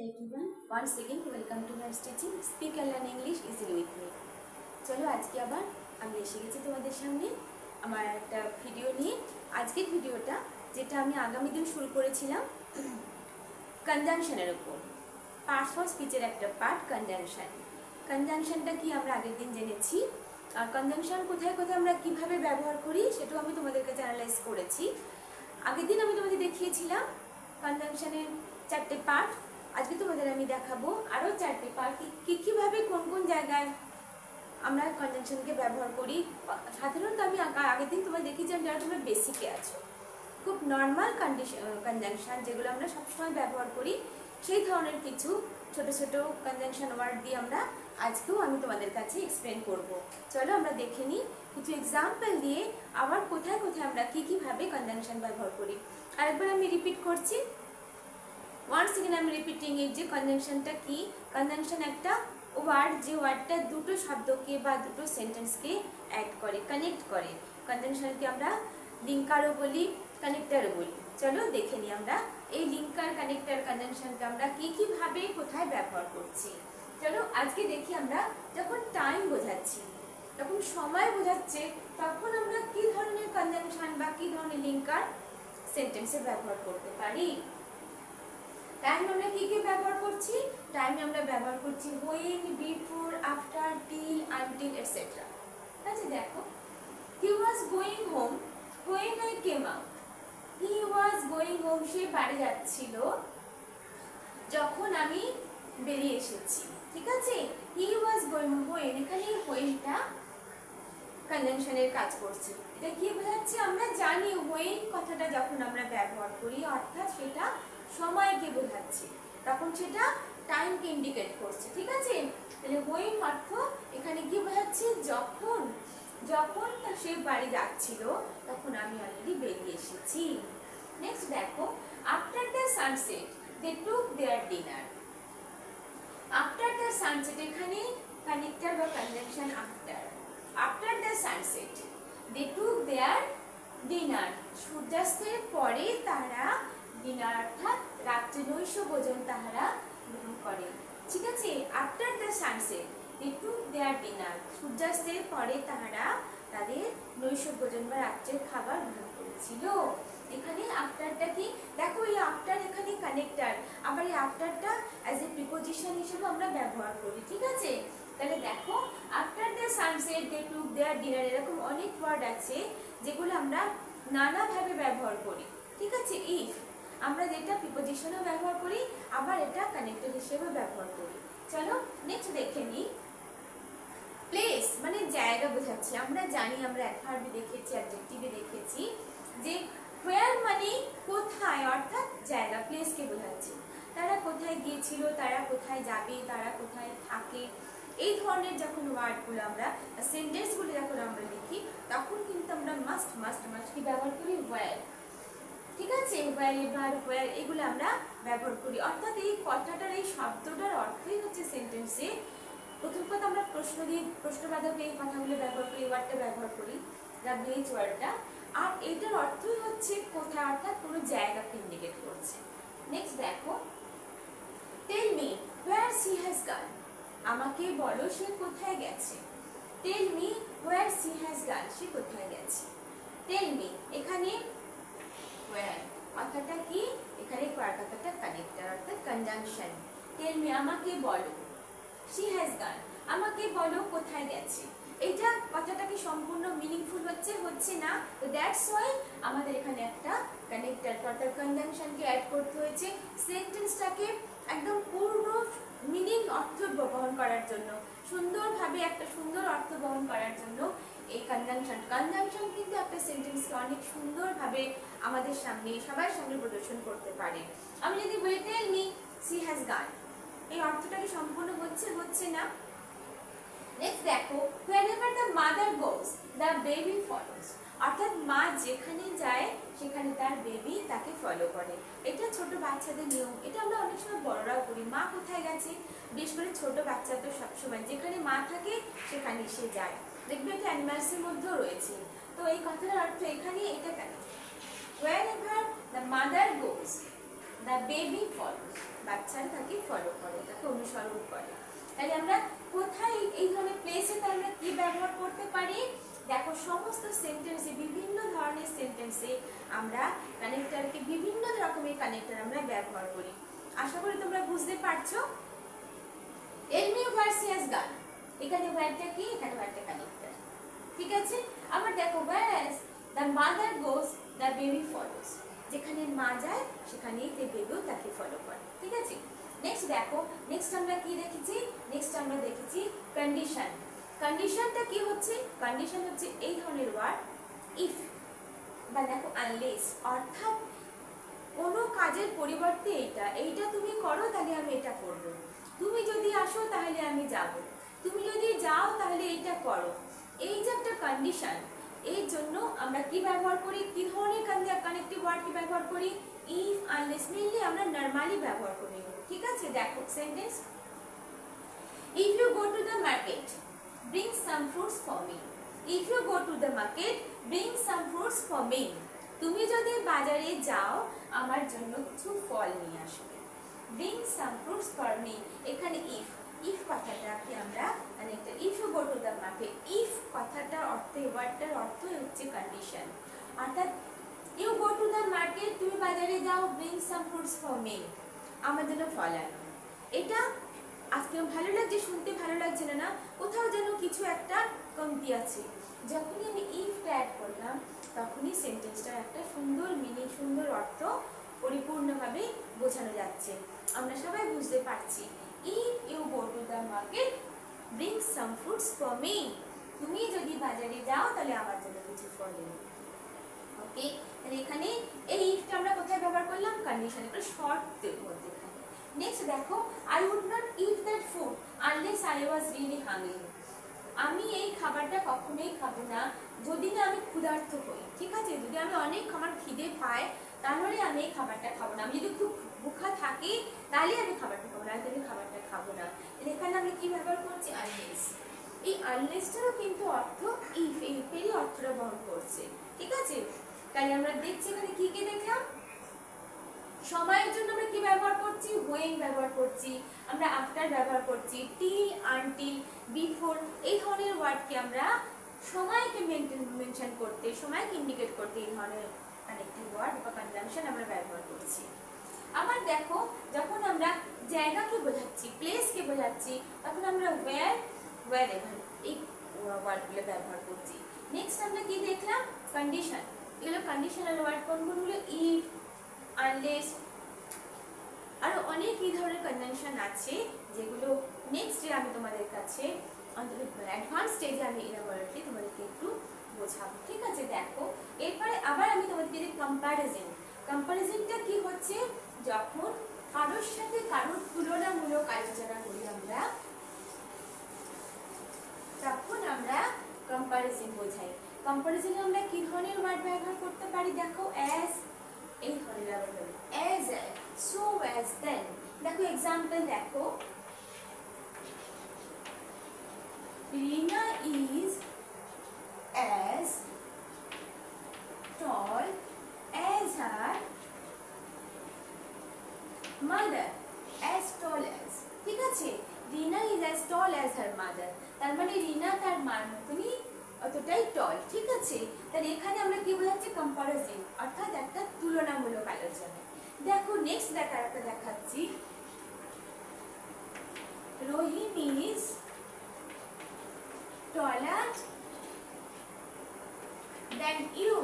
everyone, once again welcome to my stitching speak and learn English easily with me। চলো আজকে আবার আমি এসে গেছি তোমাদের সামনে আমার একটা ভিডিও নিয়ে। আজকের ভিডিওটা যেটা আমি আগামী দিন শুরু করেছিলাম কনজাংশনের উপর, পার্টস ফর স্পিচের একটা পার্ট কনজাংশন। কনজাংশনটা কি আমরা আগের দিন জেনেছি, আর কনজাংশন কোথায় কোথায় আমরা কিভাবে ব্যবহার করি সেটাও আমি তোমাদের কাছে অ্যানালাইজ করেছি। আগের দিন আমি তোমাদের দেখিয়েছিলাম কনজাংশনের 4টে পার্ট। আজকে তোমাদের আমি দেখাবো আরও 4টে পার্ট কিভাবে কোন কোন জায়গায় আমরা কনজাংশনকে ব্যবহার করি। সাধারণত আমি আগের দিন তোমাদের দেখিয়েছিলাম যারা তোমরা বেসিকে আছো, খুব নর্মাল কনজাংশন যেগুলো আমরা সবসময় ব্যবহার করি, সেই ধরনের কিছু ছোট ছোট কনজাংশন ওয়ার্ড দিয়ে আমরা আজকেও আমি তোমাদের কাছে এক্সপ্লেন করব। চলো আমরা দেখে নিই কিছু এক্সাম্পল দিয়ে আবার কোথায় কোথায় আমরা কিভাবে কনজাংশন ব্যবহার করি। আরেকবার আমি রিপিট করছি, once again I'm repeating it যে কনজাংশনটা কি। কনজাংশন একটা ওয়ার্ড যে ওয়ার্ডটা দুটো শব্দকে বা দুটো সেন্টেন্সকে অ্যাড করে, কানেক্ট করে। কনজাংশনকে আমরা লিঙ্কারও বলি, কানেক্টারও বলি। চলো দেখে নিই আমরা এই লিঙ্কার কানেক্টার কনজাংশনকে আমরা কিভাবে কোথায় ব্যবহার করছি। চলো আজকে দেখি আমরা যখন টাইম বোঝাচ্ছি, যখন সময় বোঝাচ্ছে, তখন আমরা কি ধরনের কনজাংশন বা কি ধরনের লিঙ্কার সেন্টেন্সে ব্যবহার করতে পারি। টাইম আমরা কি ব্যবহার করছি, টাইমে আমরা ব্যবহার করছি when, before, after, till, until, etc. আচ্ছা দেখো, he was going home when I came out. he was going home, সে বাড়ি যাচ্ছিল যখন আমি বেরিয়ে এসেছি। ঠিক আছে, he was going when, এখানে whenটা কনজাংশনের কাজ করছে। এটা কি বোঝাচ্ছে, আমরা জানি when কথাটা যখন আমরা ব্যবহার করি অর্থাৎ সেটা সময়কে বোঝাচ্ছে, তখন সেটা টাইমকে ইন্ডিকেট করছে। ঠিক আছে, তাহলে when অর্থ এখানে কি বোঝাচ্ছে, যখন যখন সে বাড়ি যাচ্ছিল তখন আমি অলরেডি বেরিয়ে এসেছি। নেক্সট দেখো, after the sunset they took their dinner. After the sunset এখানে কানেক্টর বা conjunction after. After the sunset they took their dinner, সূর্যাস্তের পরে তারা ডিনার অর্থাৎ রাত্রি নৈশ ভোজন তাহারা গ্রহণ করে। ঠিক আছে, after the sunset they took their dinner, সূর্যাস্তের পরে তাহারা তাদের নৈশ ভোজন বা রাত্রের খাবার গ্রহণ করেছিল। এখানে আফটারটা কি দেখো, এই আফটার এখানে কানেক্টর, আবার এই আফটারটা অ্যাজ এ প্রিপোজিশন হিসেবে আমরা ব্যবহার করি। ঠিক আছে, তাহলে দেখো after the sunset they took their dinner, এরকম অনেক ওয়ার্ড আছে যেগুলো আমরা নানাভাবে ব্যবহার করি। ঠিক আছে, ইফ আমরা যেটা প্রিপোজিশনও ব্যবহার করি, আবার এটা কানেক্টর হিসেবে ব্যবহার করি। চলো নেক্সট দেখে নিই, প্লেস মানে জায়গা বোঝাচ্ছে। আমরা জানি, আমরা অ্যাডভার্বে দেখেছি, অ্যাডজেক্টিভে দেখেছি যে where মানে কোথায় অর্থাৎ জায়গা, প্লেসকে বোঝাচ্ছে। তারা কোথায় গিয়েছিল, তারা কোথায় যাবে, তারা কোথায় থাকে, এই ধরনের যখন ওয়ার্ডগুলো আমরা সেন্টেন্সগুলো যখন আমরা লিখি তখন কিন্তু আমরা মাস্ট কি ব্যবহার করি, where। ঠিক আছে, wherever, where এগুলো আমরা ব্যবহার করি। অর্থাৎ এই কথাটার এই শব্দটার অর্থই হচ্ছে সেন্টেন্সে প্রথম কথা আমরা প্রশ্ন দিয়ে প্রশ্নবাদক এই কথাগুলো ব্যবহার করি, ওয়ার্ডটা ব্যবহার করি, WH ওয়ার্ডটা, আর এইটার অর্থই হচ্ছে কোথায় অর্থাৎ কোনো জায়গাকে ইন্ডিকেট করছে। নেক্সট দেখো, tell me where she has gone, আমাকে বলো সে কোথায় গেছে। Tell me where she has gone, সে কোথায় গেছে। টেল মি এখানে where কথাটা কি, এখানে কথাটা কানেক্টর অর্থাৎ কনজাংশন। টেল মি আমাকে বলো, she has gone আমাকে বলো কোথায় গেছে। এটা কথাটা কি সম্পূর্ণ মিনিংফুল হচ্ছে না, তো দ্যাটস ওয়াই আমাদের এখানে একটা কানেক্টর অর্থাৎ কনজাংশনকে অ্যাড করতে হয়েছে সেন্টেন্সটাকে একদম পূর্ণ মিনিং অর্থ বহন করার জন্য, সুন্দরভাবে একটা সুন্দর অর্থ বহন করার জন্য এই কনজাংশন কিন্তু একটা সেন্টেন্সকে অনেক সুন্দরভাবে আমাদের সামনে সবার সামনে প্রদর্শন করতে পারে। আমি যদি বলি tell me she has gone, এই অর্থটা কি সম্পূর্ণ হচ্ছে না। নেক্সট দেখো, wherever the mother goes the baby follows, অর্থাৎ মা যেখানে যায় সেখানে তার বেবি তাকে ফলো করে। এটা ছোট বাচ্চাদের নিয়ম, এটা আমরা অনেক সময় বড়রাও করি। মা কোথায় গেছে, বিশেষ করে ছোট বাচ্চা তো সবসময় যেখানে মা থাকে সেখানে সে যায়, দেখবে এটা অ্যানিমালসের মধ্যেও রয়েছে। তো এই কথাটার অর্থ এখানে এটা কেন, wherever the mother goes the baby follows, বাচ্চারা তাকে ফলো করে, তাকে অনুসরণ করে। তাহলে আমরা কোথায় এই ধরনের প্লেসে আমরা কি ব্যবহার করতে পারি? দেখো সমস্ত সেন্টেন্সে, বিভিন্ন ধরনের সেন্টেন্সে আমরা কানেক্টরকে, বিভিন্ন রকমের কানেক্টর আমরা ব্যবহার করি। আশা করি তোমরা বুঝতে পারছো। এমনি ভার্ব সি হ্যাজ গান, এখানে ভার্বটা কি? এখানে ভার্বটা কানেক্টর, ঠিক আছে। আবার দেখো whereas the mother goes the baby follows, যেখানে মা যায় সেখানেই যে বেবিও তাকে ফলো করে, ঠিক আছে। নেক্সট দেখো, নেক্সট আমরা কি দেখেছি? নেক্সট আমরা দেখেছি কন্ডিশন। কন্ডিশনটা কি হচ্ছে? কন্ডিশন হচ্ছে এই ধরনের ওয়ার্ড ইফ বা দেখো আনলেস, অর্থাৎ কোনো কাজের পরিবর্তে এইটা তুমি করো তাহলে আমি এটা করব, তুমি যদি আসো তাহলে আমি যাব, তুমি যদি যাও তাহলে এইটা করো। এই যে একটা কন্ডিশন, এর জন্য আমরা কি ব্যবহার করি? কি ধরনের কানেক্টিভ ওয়ার্ড কি ব্যবহার করি? ইফ, আনলেস, মেইনলি আমরা নরমালি ব্যবহার করি, ঠিক আছে। দেখো sentence, if you go to the market bring some fruits for me. If you go to the market bring some fruits for me, তুমি যদি বাজারে যাও আমার জন্য কিছু ফল নিয়ে আসবে। Bring some fruits for me, এখানে ইফ, ইফ কথাটাকে আমরা অনেকটা, if you go to the market, if কথাটার অর্থ, ওয়ার্ডটার অর্থ হচ্ছে কন্ডিশন, অর্থাৎ you go to the market, তুমি বাজারে যাও, bring some fruits for me, আমার জন্য ফল আনো। এটা আজকে ভালো লাগছে, শুনতে ভালো লাগছে না? কোথাও যেন কিছু একটা কমতি আছে। যখনই আমি ইফটা অ্যাড করলাম তখনই সেন্টেন্সটার একটা সুন্দর মিনিং, সুন্দর অর্থ পরিপূর্ণভাবে বোঝানো যাচ্ছে, আমরা সবাই বুঝতে পারছি। If you go to the market bring some fruits for me, তুমি যদি বাজারে যাও তাহলে আমার জন্য কিছু ফল এনো, ওকে। তাহলে এখানে এই ইফটা আমরা কোথায় ব্যবহার করলাম? কন্ডিশন, একটা শর্তের মধ্যে। নেক্সট দেখো, I would not eat that food unless I was really hungry, আমি এই খাবারটা কখনোই খাবো না যদি না আমি ক্ষুধার্ত হই, ঠিক আছে। যদি আমি অনেক আমার খিদে পাই তাহলে আমি এই খাবারটা খাবো না, আমি যদি খুব ভুখা থাকি তাহলে আমি খাবারটা খাবো না, আমি খাবারটা খাবো না। এখানে আমি কি ব্যবহার করছি? আনলেস। এই আনলেসটারও কিন্তু অর্থ ইফ, ইফেরই অর্থটা বহন করছে, ঠিক আছে। তাহলে আমরা দেখছি এখানে কি কি দেখলাম। সময়ের জন্য আমরা কি ব্যবহার করছি? when ব্যবহার করছি, আমরা আফটার ব্যবহার করছি, till, until, before, এই ধরনের ওয়ার্ডকে আমরা সময়কে মেনশন করতে, সময়কে ইন্ডিকেট করতে এই ধরনের কানেক্টিভ ওয়ার্ড বা কনজাংশন আমরা ব্যবহার করছি। আবার দেখো, যখন আমরা জায়গাকে বোঝাচ্ছি, প্লেসকে বোঝাচ্ছি, তখন আমরা wherever এই ওয়ার্ডগুলো ব্যবহার করছি। নেক্সট আমরা কি দেখলাম? কন্ডিশন। এগুলো কন্ডিশনাল ওয়ার্ড কোনগুলো? ইফ, আনলেস, আরো অনেক এই ধরনের কনজাংশন আছে যেগুলো নেক্সট ডে আমি তোমাদের কাছে অ্যাডভান্স স্টেজে আমি ইলাবোরেটলি তোমাদেরকে একটু বোঝাবো, ঠিক আছে। দেখো এরপরে আবার আমি তোমাদেরকে যে কম্প্যারিজন, কম্প্যারিজনটা কি হচ্ছে? যখন কারোর সাথে কারোর তুলনামূলক আলোচনা করি আমরা, তখন আমরা কম্প্যারিজন বোঝাই। কম্প্যারিজনে আমরা কি ধরনের ওয়ার্ড ব্যবহার করতে পারি? দেখো অ্যাজ, এই ধরনের ব্যবহার করি, অ্যাজ, সো, অ্যাজ, দেন। দেখো এক্সাম্পল দেখো, Rina is as tall as her mother, as tall as, ঠিক আছে। রিনা is as tall as her mother, তার মানে রিনা তার মার মতনই অতটাই টল, ঠিক আছে। তাহলে এখানে আমরা কি বোঝাচ্ছি? কম্পারিজন, অর্থাৎ একটা তুলনামূলক আলোচনা। দেখো নেক্সট একটা দেখাচ্ছি, রহিম is taller than you,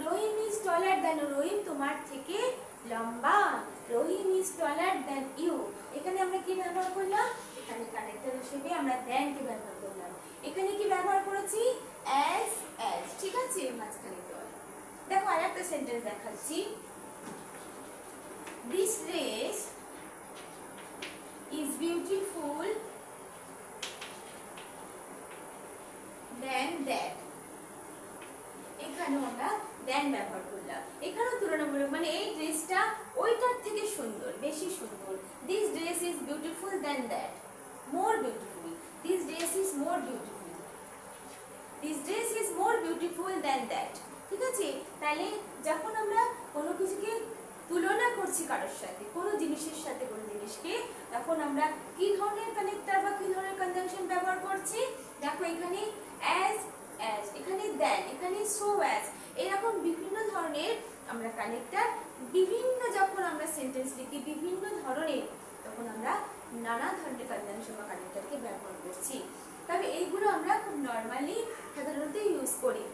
Rahim is taller than, রহিম তোমার থেকে লম্বা, রহিম is taller than you। এখানে আমরা কি ব্যবহার করলাম? এখানে কানেক্টর হিসেবে আমরা than কে ব্যবহার করলাম। এখানে কি ব্যবহার করেছি? as, ঠিক আছে, মাঝখানে তল। দেখো আরেকটা সেন্টেন্স দেখাচ্ছি, this dress is beautiful than that, এখানে আমরা than ব্যবহার করলাম। এখানেও তুলনামূলক, মানে এই ড্রেসটা ওইটার থেকে সুন্দর, বেশি সুন্দর। this dress is beautiful than that, more beautiful, this dress is more beautiful, this dress is more beautiful than that, ঠিক আছে। তাহলে যখন আমরা কোনো কিছুকে তুলনা করছি কারোর সাথে, কোনো জিনিসের সাথে কোনো জিনিসকে, তখন আমরা কি ধরনের কানেক্টর বা কি ধরনের কনজাংশন ব্যবহার করছি। দেখো এখানে অ্যাজ, এখানে দেন, এখানে সো অ্যাজ, এরকম বিভিন্ন ধরনের আমরা কানেক্টর, বিভিন্ন যখন আমরা সেন্টেন্স লিখি বিভিন্ন ধরনের, তখন আমরা নানা ধরনের কনজাংশন বা কানেক্টরকে ব্যবহার করছি। তবে এইগুলো আমরা খুব নর্মালি সাধারণত ইউজ করি।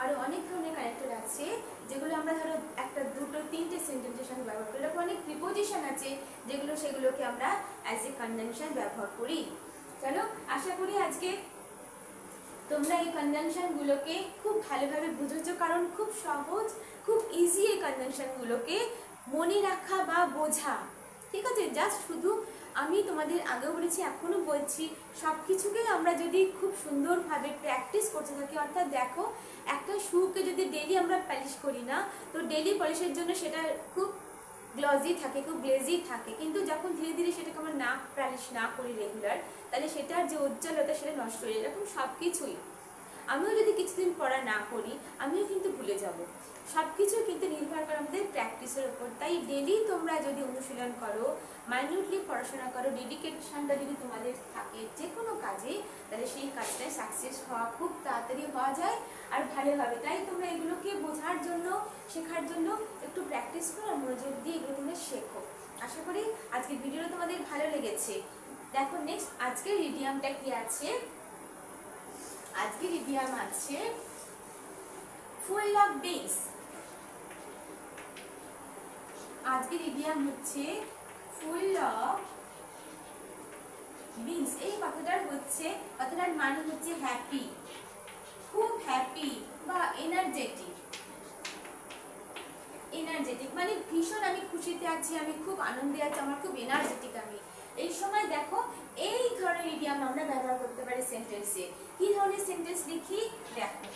আরো অনেক ধরনের কানেক্টর আছে যেগুলো আমরা ধরো একটা, দুটো, তিনটে সেন্টেন্সের সঙ্গে ব্যবহার করি। এরকম অনেক প্রিপোজিশন আছে সেগুলোকে আমরা অ্যাজ এ কনজাংশন ব্যবহার করি। চলো, আশা করি আজকে তোমরা এই কনজাংশন গুলোকে খুব ভালোভাবে বুঝেছো, কারণ খুব সহজ, খুব ইজি এই কনজাংশন গুলোকে মনে রাখা বা বোঝা। ঠিক আছে, জাস্ট শুধু আমি তোমাদের আগেও বলেছি, এখনো বলছি, সব কিছুকে আমরা যদি খুব সুন্দরভাবে প্র্যাকটিস করতে থাকি, অর্থাৎ দেখো একটা শুকে যদি ডেলি আমরা পলিশ করি না, তো ডেলি পলিশের জন্য সেটা খুব গ্লজি থাকে, খুব গ্লেজি থাকে, কিন্তু যখন ধীরে ধীরে সেটাকে আমরা না পলিশ না করি রেগুলার, তাহলে সেটার যে উজ্জ্বলতা সেটা নষ্ট হয়ে যায়। এরকম সব কিছুই আমিও যদি কিছুদিন পড়া না করি, আমিও কিন্তু ভুলে যাব। সব কিছু কিন্তু নির্ভর করে আমাদের প্র্যাকটিসের উপর। তাই ডেলি তোমরা যদি অনুশীলন করো, মাইনিউটলি পড়াশোনা করো, ডেডিকেশনটা যদি তোমাদের থাকে যে কোনো কাজে, তাহলে সেই কাজটায় সাকসেস হওয়া খুব তাড়াতাড়ি হওয়া যায় আর ভালো হবে। তাই তোমরা এগুলোকে বোঝার জন্য, শেখার জন্য একটু প্র্যাকটিস করো আর মনোযোগ দিয়ে এগুলো তোমরা শেখো। আশা করি আজকের ভিডিওটা তোমাদের ভালো লেগেছে। দেখো নেক্সট আজকের ইডিয়ামটা কি আছে। আজকের ইডিয়াম আছে ফুল অফ বিনস। আজকের ইডিয়াম হচ্ছে ফুল অফ বিনস। এই কথাটার মানে হচ্ছে হ্যাপি, খুব হ্যাপি বা এনার্জেটিক। এনার্জেটিক মানে ভীষণ আমি খুশিতে আছি, আমি খুব আনন্দে আছি, আমার খুব এনার্জেটিক আমি। এই সময় দেখো এই ধরনের ইডিয়াম আমরা ব্যবহার করতে পারি সেন্টেন্সে। কি ধরনের সেন্টেন্স লিখি দেখো,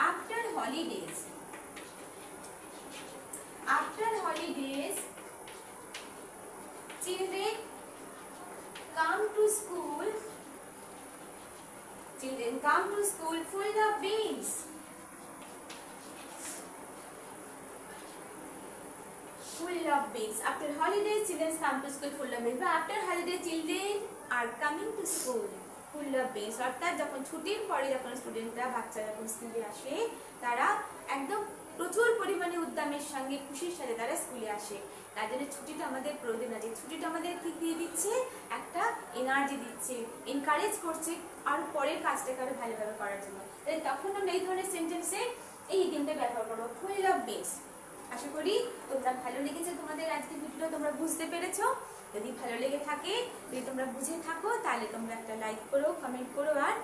after holidays, after holidays children come to school, children come to school full of beans, full of beans. After holidays children come to school full of beans. After holiday children are coming to school full of beans. অর্থাৎ যখন ছুটির পরে যখন স্টুডেন্টরা, বাচ্চারা যখন স্কুলে আসে, তারা একদম প্রচুর পরিমাণে উদ্যমের সঙ্গে, খুশির সাথে তারা স্কুলে আসে। তার জন্য ছুটিটা আমাদের প্রয়োজন আছে। ছুটিটা আমাদের কি দিয়ে দিচ্ছে, একটা এনার্জি দিচ্ছে, এনকারেজ করছে আর পরের কাজটাকে আরো ভালোভাবে করার জন্য। তাই তখন আমরা এই ধরনের সেন্টেন্সে এই ইডিয়ামটা ব্যবহার করবো, ফুল অফ বিনস। আশা করি তোমরা ভালো লেগেছে, তোমাদের আজকের ভিডিওটা তোমরা বুঝতে পেরেছো। যদি ভালো লেগে থাকে, যদি তোমরা বুঝে থাকো, তাহলে তোমরা একটা লাইক করো, কমেন্ট করো, আর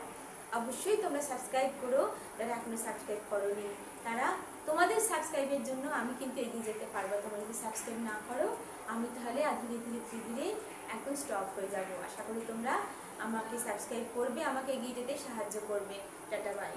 অবশ্যই তোমরা সাবস্ক্রাইব করো। যারা এখনো সাবস্ক্রাইব করোনি, তারা, তোমাদের সাবস্ক্রাইবের জন্য আমি কিন্তু এগিয়ে যেতে পারবো। তোমরা যদি সাবস্ক্রাইব না করো, আমি তাহলে ধীরে ধীরে একদম স্টপ হয়ে যাব। আশা করি তোমরা আমাকে সাবস্ক্রাইব করবে, আমাকে এগিয়ে যেতে সাহায্য করবে। Tata, by.